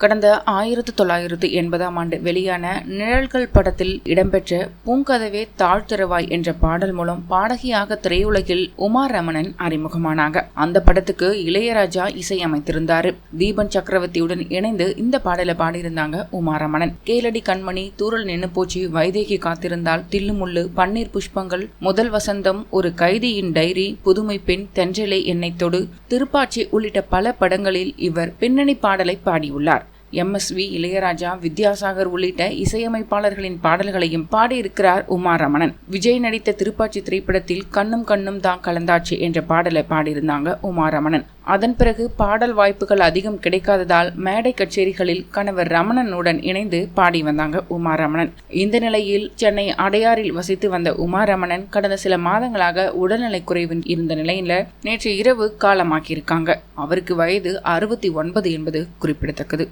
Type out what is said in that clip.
கடந்த 1980ஆம் ஆண்டு வெளியான நிழல்கள் படத்தில் இடம்பெற்ற பூங்கதவே தாழ்த்திறவாய் என்ற பாடல் மூலம் பாடகியாக திரையுலகில் உமா ரமணன் அறிமுகமானாங்க. அந்த படத்துக்கு இளையராஜா இசையமைத்திருந்தாரு. தீபன் சக்கரவர்த்தியுடன் இணைந்து இந்த பாடலை பாடியிருந்தாங்க உமா ரமணன். கேளடி கண்மணி, தூரல் நின்னு போச்சு, வைதேகி காத்திருந்தால், தில்லுமுள்ளு, பன்னீர் புஷ்பங்கள், முதல் வசந்தம், ஒரு கைதியின் டைரி, புதுமை பெண், தென்றலை என்னை தொடு, திருப்பாச்சி உள்ளிட்ட பல படங்களில் இவர் பின்னணி பாடலை பாடியுள்ளார். MSV, இளையராஜா, வித்யாசாகர் உள்ளிட்ட இசையமைப்பாளர்களின் பாடல்களையும் பாடியிருக்கிறார் உமா ரமணன். விஜய் நடித்த திருப்பாச்சி திரைப்படத்தில் கண்ணும் கண்ணும் தான் கலந்தாச்சு என்ற பாடலை பாடியிருந்தாங்க உமா ரமணன். அதன் பிறகு பாடல் வாய்ப்புகள் அதிகம் கிடைக்காததால் மேடை கச்சேரிகளில் கணவர் ரமணனுடன் இணைந்து பாடி வந்தாங்க உமா ரமணன். இந்த நிலையில் சென்னை அடையாறில் வசித்து வந்த உமா ரமணன் கடந்த சில மாதங்களாக உடல்நலை குறைவு இருந்த நிலையில நேற்று இரவு காலமாக்கியிருக்காங்க. அவருக்கு வயது 69 என்பது குறிப்பிடத்தக்கது.